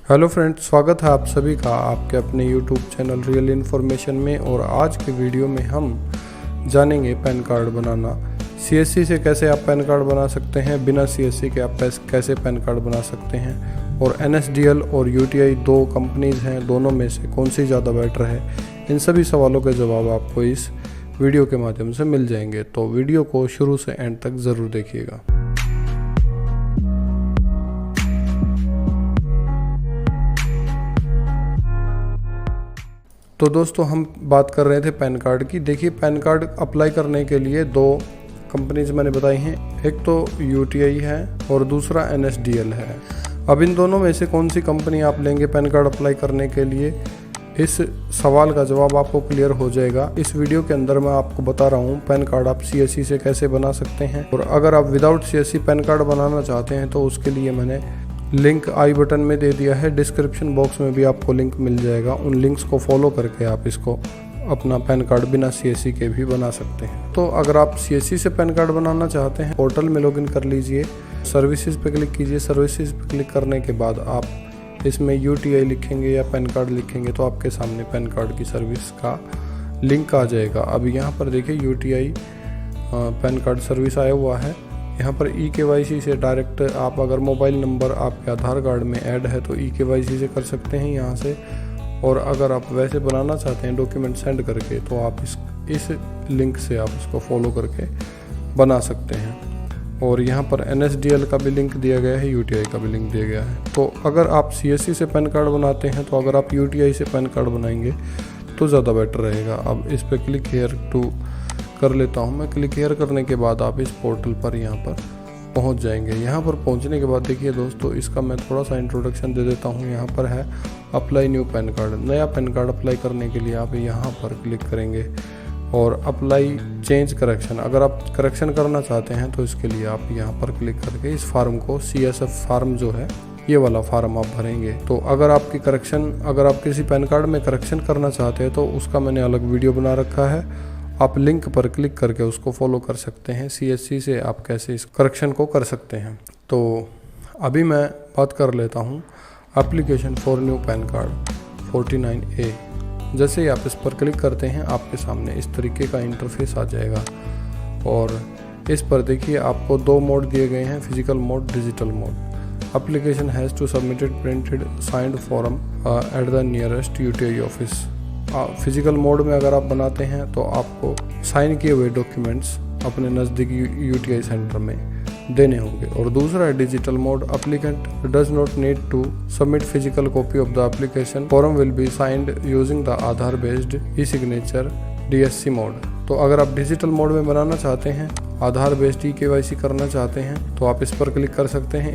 Hello friends, स्वागत है आप सभी का आपके अपने यूट्यूब चैनल रियल इन्फॉर्मेशन में। और आज के वीडियो में हम जानेंगे पैन कार्ड बनाना। सीएससी से कैसे आप पैन कार्ड बना सकते हैं, बिना सीएससी के आप कैसे पैन कार्ड बना सकते हैं, और एनएसडीएल और यूटीआई दो कंपनीज हैं, दोनों में से कौन सी ज़्यादा बेटर है। इन सभी सवालों के जवाब आपको इस वीडियो के माध्यम से मिल जाएंगे, तो वीडियो को शुरू से एंड तक ज़रूर देखिएगा। तो दोस्तों, हम बात कर रहे थे पैन कार्ड की। देखिए, पैन कार्ड अप्लाई करने के लिए दो कंपनीज मैंने बताई हैं, एक तो यूटीआई है और दूसरा एनएसडीएल है। अब इन दोनों में से कौन सी कंपनी आप लेंगे पैन कार्ड अप्लाई करने के लिए, इस सवाल का जवाब आपको क्लियर हो जाएगा। इस वीडियो के अंदर मैं आपको बता रहा हूँ पैन कार्ड आप सीएससी से कैसे बना सकते हैं, और अगर आप विदाउट सीएससी पैन कार्ड बनाना चाहते हैं तो उसके लिए मैंने लिंक आई बटन में दे दिया है, डिस्क्रिप्शन बॉक्स में भी आपको लिंक मिल जाएगा। उन लिंक्स को फॉलो करके आप इसको अपना पैन कार्ड बिना सीएससी के भी बना सकते हैं। तो अगर आप सीएससी से पैन कार्ड बनाना चाहते हैं, पोर्टल में लॉगिन कर लीजिए, सर्विसेज पे क्लिक कीजिए। सर्विसेज पे क्लिक करने के बाद आप इसमें यूटीआई लिखेंगे या पैन कार्ड लिखेंगे तो आपके सामने पैन कार्ड की सर्विस का लिंक आ जाएगा। अब यहाँ पर देखिए यूटीआई पैन कार्ड सर्विस आया हुआ है। यहाँ पर eKYC से डायरेक्ट आप, अगर मोबाइल नंबर आपके आधार कार्ड में ऐड है तो eKYC से कर सकते हैं यहाँ से। और अगर आप वैसे बनाना चाहते हैं डॉक्यूमेंट सेंड करके, तो आप इस लिंक से आप इसको फॉलो करके बना सकते हैं। और यहाँ पर NSDL का भी लिंक दिया गया है, UTI का भी लिंक दिया गया है। तो अगर आप CSC से पैन कार्ड बनाते हैं, तो अगर आप UTI से पैन कार्ड बनाएंगे तो ज़्यादा बेटर रहेगा। अब इस पर क्लिक हेयर टू कर लेता हूं मैं। क्लिक हेयर करने के बाद आप इस पोर्टल पर यहाँ पर पहुँच जाएंगे। यहाँ पर पहुँचने के बाद देखिए दोस्तों, इसका मैं थोड़ा सा इंट्रोडक्शन दे देता हूँ। यहाँ पर है अप्लाई न्यू पैन कार्ड। नया पैन कार्ड अप्लाई करने के लिए आप यहाँ पर क्लिक करेंगे और अप्लाई चेंज करेक्शन, अगर आप करेक्शन करना चाहते हैं तो इसके लिए आप यहाँ पर क्लिक करके इस फार्म को, CSF फार्म जो है ये वाला फार्म आप भरेंगे। तो अगर आपकी करेक्शन, अगर आप किसी पैन कार्ड में करेक्शन करना चाहते हैं तो उसका मैंने अलग वीडियो बना रखा है, आप लिंक पर क्लिक करके उसको फॉलो कर सकते हैं। सीएससी से आप कैसे इस करेक्शन को कर सकते हैं। तो अभी मैं बात कर लेता हूं application for new pan card 49A। जैसे ही आप इस पर क्लिक करते हैं, आपके सामने इस तरीके का इंटरफेस आ जाएगा। और इस पर देखिए आपको दो मोड दिए गए हैं, physical mode, digital mode. Application has to submitted printed signed form at the nearest UTI office. Physical mode में अगर आप बनाते हैं तो आपको साइन किए हुए डॉक्यूमेंट्स अपने नज़दीकी यूटीआई सेंटर में देने होंगे। और दूसरा है digital mode. Applicant does not need to submit physical copy of the application, form will be signed using the Aadhaar based e signature DSC mode. तो अगर आप डिजिटल मोड में बनाना चाहते हैं, आधार बेस्ड eKYC करना चाहते हैं, तो आप इस पर क्लिक कर सकते हैं।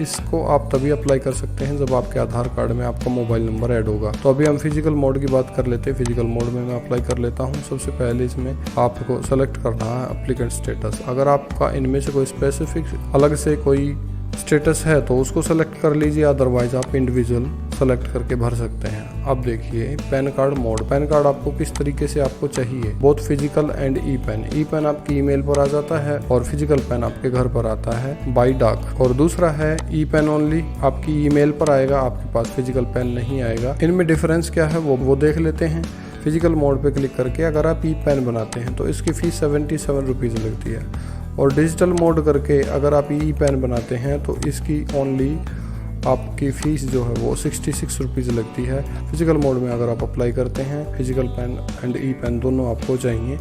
इसको आप तभी अप्लाई कर सकते हैं जब आपके आधार कार्ड में आपका मोबाइल नंबर ऐड होगा। तो अभी हम फिजिकल मोड की बात कर लेते हैं। फिजिकल मोड में मैं अप्लाई कर लेता हूं। सबसे पहले इसमें आपको सेलेक्ट करना है एप्लीकेंट स्टेटस। अगर आपका इनमें से कोई स्पेसिफिक अलग से कोई स्टेटस है तो उसको सेलेक्ट कर लीजिए, अदरवाइज आप इंडिविजुअल सेलेक्ट करके भर सकते हैं। अब देखिए PAN card mode. PAN card आपको किस तरीके से आपको चाहिए, both physical and e PAN. E PAN आपकी ईमेल पर आ जाता है और फिजिकल पेन आपके घर पर आता है बाई डाक। और दूसरा है ई पेन ओनली, आपकी ईमेल पर आएगा, आपके पास फिजिकल पेन नहीं आएगा। इनमें डिफरेंस क्या है वो देख लेते हैं। फिजिकल मोड पे क्लिक करके अगर आप ई पेन बनाते हैं तो इसकी फीस 77 रुपीज़ लगती है। और डिजिटल मोड करके अगर आप ई पेन बनाते हैं तो इसकी ओनली आपकी फ़ीस जो है वो 66 रुपीज़ लगती है। फिजिकल मोड में अगर आप अप्लाई करते हैं, physical PAN and e PAN दोनों आपको चाहिए,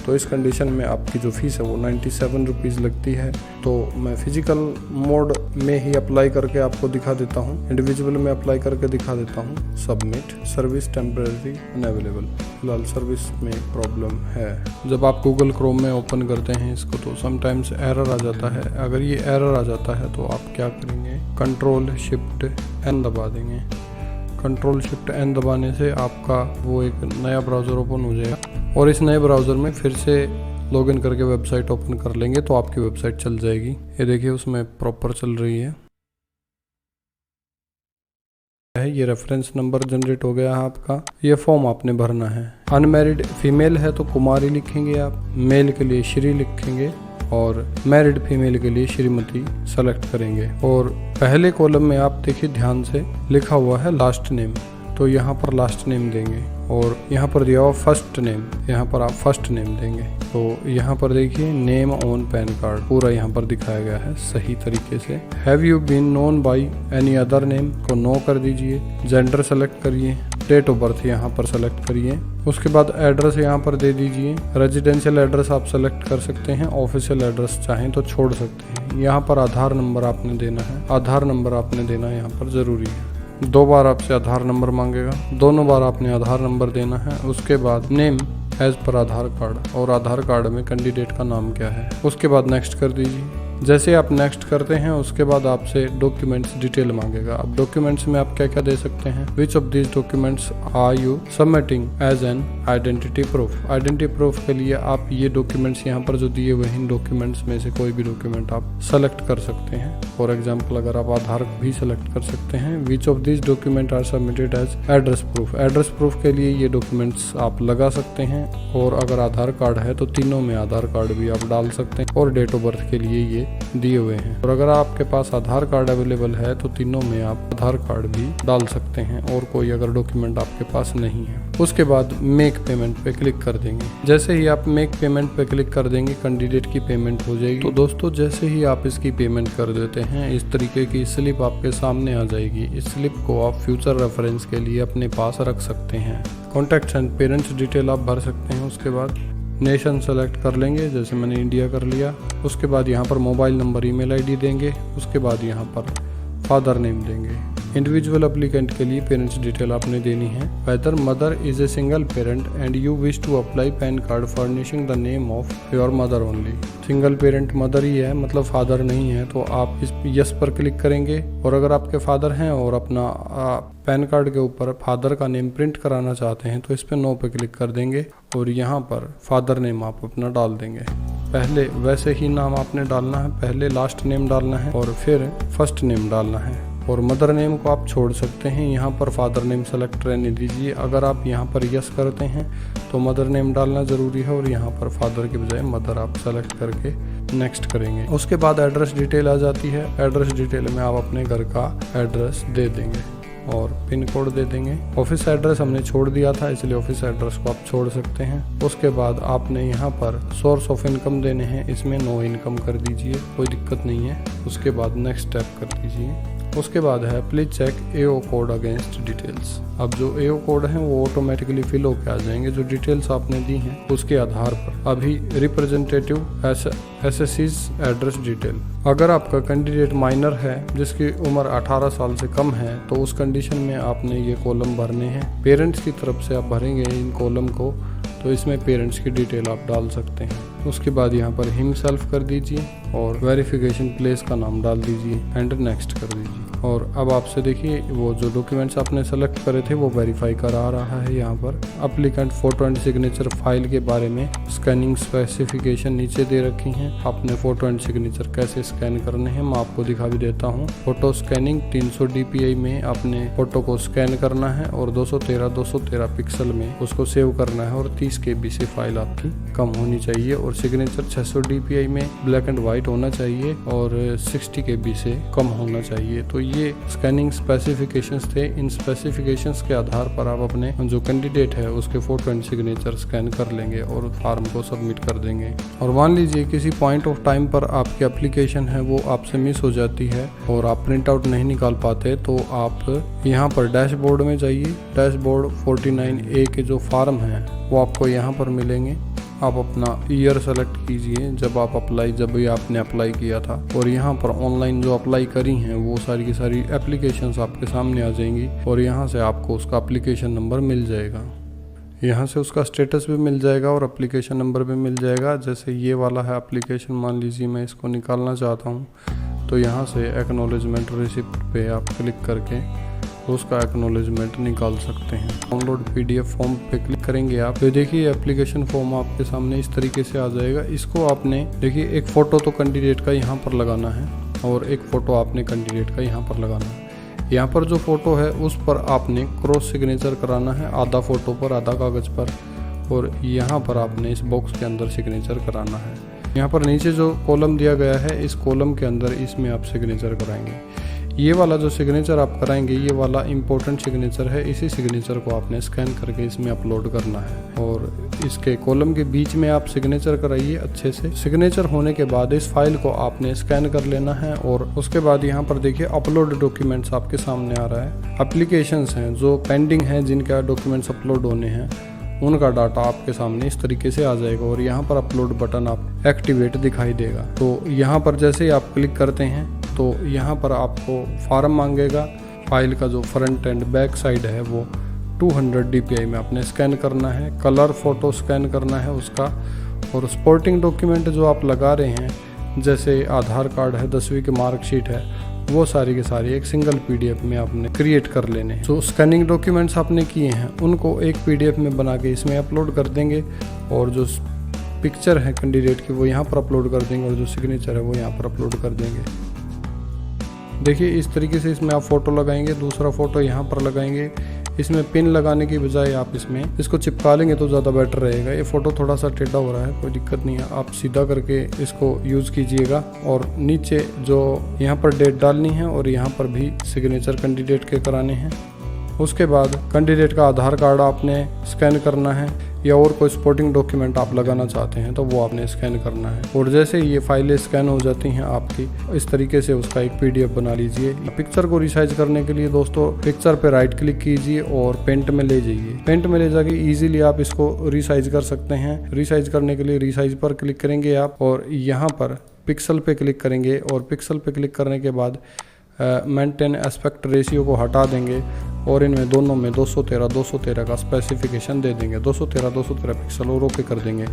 तो इस कंडीशन में आपकी जो फ़ीस है वो 97 रुपीज़ लगती है। तो मैं फिजिकल मोड में ही अप्लाई करके आपको दिखा देता हूँ, इंडिविजुअल में अप्लाई करके दिखा देता हूँ। Submit service temporary unavailable. फिलहाल सर्विस में प्रॉब्लम है। जब आप गूगल क्रोम में ओपन करते हैं इसको तो समटाइम्स एरर आ जाता है। अगर ये एरर आ जाता है तो आप क्या करेंगे, Ctrl+Shift+N दबा देंगे। Ctrl+Shift+N दबाने से आपका वो एक नया ब्राउज़र ओपन हो जाएगा और इस नए ब्राउज़र में फिर से लॉगिन करके वेबसाइट ओपन कर लेंगे तो आपकी वेबसाइट चल जाएगी। ये देखिए उसमें प्रॉपर चल रही है। ये रेफरेंस नंबर जनरेट हो गया है आपका। ये फॉर्म आपने भरना है। अनमैरिड फीमेल है तो कुमारी लिखेंगे आप, मेल के लिए श्री लिखेंगे और मैरिड फीमेल के लिए श्रीमती सेलेक्ट करेंगे। और पहले कॉलम में आप देखिए ध्यान से लिखा हुआ है लास्ट नेम, तो यहाँ पर लास्ट नेम देंगे। और यहाँ पर दिया हुआ फर्स्ट नेम, यहाँ पर आप फर्स्ट नेम देंगे। तो यहाँ पर देखिए नेम ऑन पैन कार्ड पूरा यहाँ पर दिखाया गया है सही तरीके से। Have you been known by any other name को नो कर दीजिए। जेंडर सेलेक्ट करिए। डेट ऑफ बर्थ यहाँ पर सेलेक्ट करिए। उसके बाद एड्रेस यहाँ पर दे दीजिए। रेजिडेंशियल एड्रेस आप सेलेक्ट कर सकते हैं, ऑफिशियल एड्रेस चाहें तो छोड़ सकते हैं। यहाँ पर आधार नंबर आपने देना है, आधार नंबर आपने देना यहाँ पर ज़रूरी है। 2 बार आपसे आधार नंबर मांगेगा, दोनों बार आपने आधार नंबर देना है। उसके बाद नेम एज पर आधार कार्ड, और आधार कार्ड में कैंडिडेट का नाम क्या है। उसके बाद नेक्स्ट कर दीजिए। जैसे आप नेक्स्ट करते हैं उसके बाद आपसे डॉक्यूमेंट्स डिटेल मांगेगा। अब डॉक्यूमेंट्स में आप क्या क्या दे सकते हैं। Which of these documents are you submitting as an identity proof. Identity proof के लिए आप ये डॉक्यूमेंट्स यहाँ पर जो दिए हुए हैं इन डॉक्यूमेंट्स में से कोई भी डॉक्यूमेंट आप सेलेक्ट कर सकते हैं। फॉर एग्जाम्पल अगर आप आधार भी सेलेक्ट कर सकते हैं। Which of these document are submitted as address proof. Address proof के लिए ये डॉक्यूमेंट्स आप लगा सकते हैं। और अगर आधार कार्ड है तो तीनों में आधार कार्ड भी आप डाल सकते हैं। और डेट ऑफ बर्थ के लिए ये दिए हुए हैं। और अगर आपके पास आधार कार्ड अवेलेबल है तो तीनों में आप आधार कार्ड भी डाल सकते हैं। और कोई अगर डॉक्यूमेंट आपके पास नहीं है उसके बाद मेक पेमेंट पे क्लिक कर देंगे। जैसे ही आप मेक पेमेंट पे क्लिक कर देंगे कैंडिडेट की पेमेंट हो जाएगी। तो दोस्तों जैसे ही आप इसकी पेमेंट कर देते हैं इस तरीके की स्लिप आपके सामने आ जाएगी। इस स्लिप को आप फ्यूचर रेफरेंस के लिए अपने पास रख सकते हैं। कॉन्टैक्ट्स एंड पेरेंट्स डिटेल आप भर सकते हैं। उसके बाद नेशन सेलेक्ट कर लेंगे, जैसे मैंने इंडिया कर लिया। उसके बाद यहाँ पर मोबाइल नंबर, ईमेल आईडी देंगे। उसके बाद यहाँ पर फादर नेम देंगे। इंडिविजुअल एप्लीकेंट के लिए पेरेंट्स डिटेल आपने देनी है। Whether mother is a single parent and you wish to apply PAN card furnishing the name of your mother only. Single parent mother ही है, मतलब फादर नहीं है, तो आप इस यस पर क्लिक करेंगे। और अगर आपके फादर हैं और अपना पैन कार्ड के ऊपर फादर का नेम प्रिंट कराना चाहते हैं तो इस पर नो पे क्लिक कर देंगे। और यहाँ पर फादर नेम आप अपना डाल देंगे। पहले वैसे ही नाम आपने डालना है, पहले लास्ट नेम डालना है और फिर फर्स्ट नेम डालना है। और मदर नेम को आप छोड़ सकते हैं, यहाँ पर फादर नेम सेलेक्ट रहने दीजिए। अगर आप यहाँ पर यस करते हैं तो मदर नेम डालना ज़रूरी है और यहाँ पर फादर के बजाय मदर आप सेलेक्ट करके नेक्स्ट करेंगे। उसके बाद एड्रेस डिटेल आ जाती है। एड्रेस डिटेल में आप अपने घर का एड्रेस दे देंगे और पिन कोड दे देंगे। ऑफिस एड्रेस हमने छोड़ दिया था इसलिए ऑफिस एड्रेस को आप छोड़ सकते हैं। उसके बाद आपने यहाँ पर सोर्स ऑफ इनकम देने हैं, इसमें नो इनकम कर दीजिए, कोई दिक्कत नहीं है। उसके बाद नेक्स्ट स्टेप कर दीजिए। उसके बाद है please check AO code against details. अब जो एओ कोड है वो ऑटोमेटिकली फिल होकर आ जाएंगे जो डिटेल्स आपने दी हैं उसके आधार पर। अभी रिप्रेजेंटेटिव एसएससीज एड्रेस डिटेल। अगर आपका कैंडिडेट माइनर है जिसकी उम्र 18 साल से कम है तो उस कंडीशन में आपने ये कॉलम भरने हैं। पेरेंट्स की तरफ से आप भरेंगे इन कॉलम को तो इसमें पेरेंट्स की डिटेल आप डाल सकते हैं। उसके बाद यहाँ पर हिमसेल्फ कर दीजिए और वेरिफिकेशन प्लेस का नाम डाल दीजिए एंड नेक्स्ट कर दीजिए। और अब आपसे देखिए वो जो डॉक्यूमेंट्स आपने सेलेक्ट करे थे वो वेरीफाई करा रहा है। यहाँ पर applicant photo and signature file के बारे में स्कैनिंग स्पेसिफिकेशन नीचे दे रखी हैं। आपने फोटो एंड सिग्नेचर कैसे स्कैन करने हैं मैं आपको दिखा भी देता हूँ। फोटो स्कैनिंग 300 DPI में आपने फोटो को स्कैन करना है और 213 पिक्सल में उसको सेव करना है और 30 KB से फाइल आपकी कम होनी चाहिए। और सिग्नेचर 600 DPI में ब्लैक एंड व्हाइट होना चाहिए और 60 KB से कम होना चाहिए। तो ये स्कैनिंग स्पेसिफिकेशंस थे। इन स्पेसिफिकेशंस के आधार पर आप अपने जो कैंडिडेट है उसके फोटो एंड सिग्नेचर स्कैन कर लेंगे और फॉर्म को सबमिट कर देंगे। और मान लीजिए किसी पॉइंट ऑफ टाइम पर आपकी एप्लीकेशन है वो आपसे मिस हो जाती है और आप प्रिंट आउट नहीं निकाल पाते तो आप यहाँ पर डैशबोर्ड में जाइए। डैशबोर्ड 49A के जो फॉर्म हैं वो आपको यहाँ पर मिलेंगे। आप अपना ईयर सेलेक्ट कीजिए जब भी आपने अप्लाई किया था और यहाँ पर ऑनलाइन जो अप्लाई करी हैं वो सारी की सारी एप्लीकेशंस आपके सामने आ जाएंगी और यहाँ से आपको उसका एप्लीकेशन नंबर मिल जाएगा। यहाँ से उसका स्टेटस भी मिल जाएगा और एप्लीकेशन नंबर भी मिल जाएगा। जैसे ये वाला है एप्लीकेशन, मान लीजिए मैं इसको निकालना चाहता हूँ तो यहाँ से एक्नॉलेजमेंट रिसिप्ट पे आप क्लिक करके उसका एक्नॉलेजमेंट निकाल सकते हैं। डाउनलोड PDF फॉर्म पे क्लिक करेंगे आप तो देखिए एप्लीकेशन फॉर्म आपके सामने इस तरीके से आ जाएगा। इसको आपने देखिए एक फ़ोटो तो कैंडिडेट का यहाँ पर लगाना है और एक फ़ोटो आपने कैंडिडेट का यहाँ पर लगाना है। यहाँ पर जो फ़ोटो है उस पर आपने क्रॉस सिग्नेचर कराना है, आधा फ़ोटो पर आधा कागज़ पर, और यहाँ पर आपने इस बॉक्स के अंदर सिग्नेचर कराना है। यहाँ पर नीचे जो कॉलम दिया गया है, इस कॉलम के अंदर इसमें आप सिग्नेचर कराएंगे। ये वाला जो सिग्नेचर आप कराएंगे, ये वाला इम्पोर्टेंट सिग्नेचर है। इसी सिग्नेचर को आपने स्कैन करके इसमें अपलोड करना है और इसके कॉलम के बीच में आप सिग्नेचर कराइए अच्छे से। सिग्नेचर होने के बाद इस फाइल को आपने स्कैन कर लेना है और उसके बाद यहाँ पर देखिए अपलोड डॉक्यूमेंट्स आपके सामने आ रहा है। एप्लीकेशंस हैं जो पेंडिंग हैं, जिनका डॉक्यूमेंट्स अपलोड होने हैं, उनका डाटा आपके सामने इस तरीके से आ जाएगा और यहाँ पर अपलोड बटन आप एक्टिवेट दिखाई देगा। तो यहाँ पर जैसे ही आप क्लिक करते हैं तो यहाँ पर आपको फॉर्म मांगेगा। फाइल का जो फ्रंट एंड बैक साइड है वो 200 dpi में आपने स्कैन करना है। कलर फोटो स्कैन करना है उसका। और सपोर्टिंग डॉक्यूमेंट जो आप लगा रहे हैं, जैसे आधार कार्ड है, 10वीं की मार्कशीट है, वो सारी के सारी एक सिंगल PDF में आपने क्रिएट कर लेने। जो स्कैनिंग डॉक्यूमेंट्स आपने किए हैं उनको एक PDF में बना के इसमें अपलोड कर देंगे और जो पिक्चर है कैंडिडेट की वो यहाँ पर अपलोड कर देंगे और जो सिग्नेचर है वो यहाँ पर अपलोड कर देंगे। देखिए इस तरीके से इसमें आप फ़ोटो लगाएंगे, दूसरा फ़ोटो यहाँ पर लगाएंगे। इसमें पिन लगाने की बजाय आप इसमें इसको चिपका लेंगे तो ज़्यादा बेटर रहेगा। ये फ़ोटो थोड़ा सा टेढ़ा हो रहा है, कोई दिक्कत नहीं है, आप सीधा करके इसको यूज़ कीजिएगा। और नीचे जो यहाँ पर डेट डालनी है और यहाँ पर भी सिग्नेचर कैंडिडेट के कराने हैं। उसके बाद कैंडिडेट का आधार कार्ड आपने स्कैन करना है या और कोई सपोर्टिंग डॉक्यूमेंट आप लगाना चाहते हैं तो वो आपने स्कैन करना है। और जैसे ये फाइलें स्कैन हो जाती हैं आपकी, इस तरीके से उसका एक PDF बना लीजिए। पिक्चर को रिसाइज करने के लिए दोस्तों पिक्चर पे राइट क्लिक कीजिए और पेंट में ले जाइए। पेंट में ले जाके इजीली आप इसको रिसाइज कर सकते हैं। रिसाइज करने के लिए रिसाइज पर क्लिक करेंगे आप और यहाँ पर पिक्सल पे क्लिक करेंगे और पिक्सल पे क्लिक करने के बाद मेंटेन एस्पेक्ट रेशियो को हटा देंगे और इनमें दोनों में 213 का स्पेसिफिकेशन दे देंगे। 213 पिक्सल और ओके कर देंगे।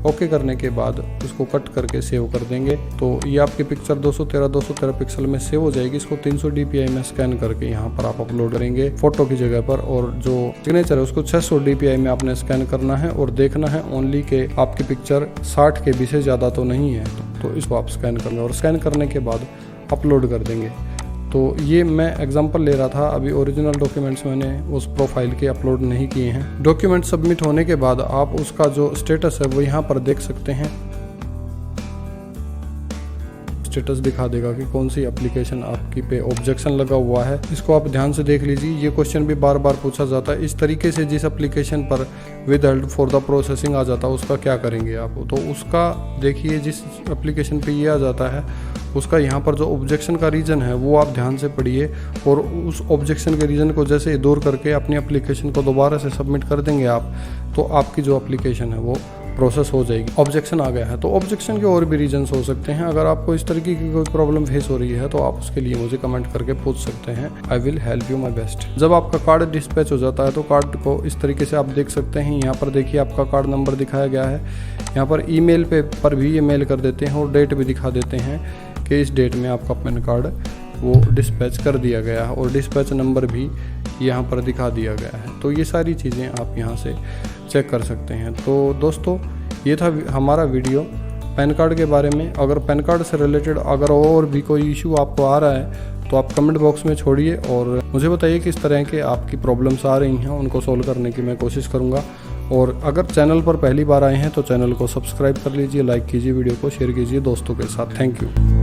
ओके करने के बाद उसको कट करके सेव कर देंगे तो ये आपकी पिक्चर 213 पिक्सल में सेव हो जाएगी। इसको 300 dpi में स्कैन करके यहाँ पर आप अपलोड करेंगे फोटो की जगह पर। और जो सिग्नेचर है उसको 600 dpi में आपने स्कैन करना है और देखना है ओनली के आपकी पिक्चर 60 KB से ज़्यादा तो नहीं है, तो इसको आप स्कैन कर लें और स्कैन करने के बाद अपलोड कर देंगे। तो ये मैं एग्जांपल ले रहा था, अभी ओरिजिनल डॉक्यूमेंट्स मैंने उस प्रोफाइल के अपलोड नहीं किए हैं। डॉक्यूमेंट सबमिट होने के बाद आप उसका जो स्टेटस है वो यहाँ पर देख सकते हैं। स्टेटस दिखा देगा कि कौन सी एप्लीकेशन आपकी पे ऑब्जेक्शन लगा हुआ है। इसको आप ध्यान से देख लीजिए। ये क्वेश्चन भी बार बार पूछा जाता है। इस तरीके से जिस एप्लीकेशन पर विदहेल्ड फॉर द प्रोसेसिंग आ जाता है उसका क्या करेंगे आप, तो उसका देखिए जिस एप्लीकेशन पे ये आ जाता है उसका यहाँ पर जो ऑब्जेक्शन का रीज़न है वो आप ध्यान से पढ़िए और उस ऑब्जेक्शन के रीज़न को जैसे दूर करके अपनी एप्लीकेशन को दोबारा से सबमिट कर देंगे आप, तो आपकी जो एप्लीकेशन है वो प्रोसेस हो जाएगी। ऑब्जेक्शन आ गया है तो ऑब्जेक्शन के और भी रीजंस हो सकते हैं। अगर आपको इस तरीके की कोई प्रॉब्लम फेस हो रही है तो आप उसके लिए मुझे कमेंट करके पूछ सकते हैं। I will help you my best. जब आपका कार्ड डिस्पैच हो जाता है तो कार्ड को इस तरीके से आप देख सकते हैं। यहाँ पर देखिए आपका कार्ड नंबर दिखाया गया है। यहाँ पर ईमेल पर भी ये मेल कर देते हैं और डेट भी दिखा देते हैं कि इस डेट में आपका पैन कार्ड वो डिस्पैच कर दिया गया है और डिस्पैच नंबर भी यहाँ पर दिखा दिया गया है। तो ये सारी चीज़ें आप यहाँ से चेक कर सकते हैं। तो दोस्तों ये था हमारा वीडियो पैन कार्ड के बारे में। अगर पैन कार्ड से रिलेटेड अगर और भी कोई इशू आपको आ रहा है तो आप कमेंट बॉक्स में छोड़िए और मुझे बताइए किस तरह के आपकी प्रॉब्लम्स आ रही हैं, उनको सॉल्व करने की मैं कोशिश करूँगा। और अगर चैनल पर पहली बार आए हैं तो चैनल को सब्सक्राइब कर लीजिए, लाइक कीजिए, वीडियो को शेयर कीजिए दोस्तों के साथ। Thank you.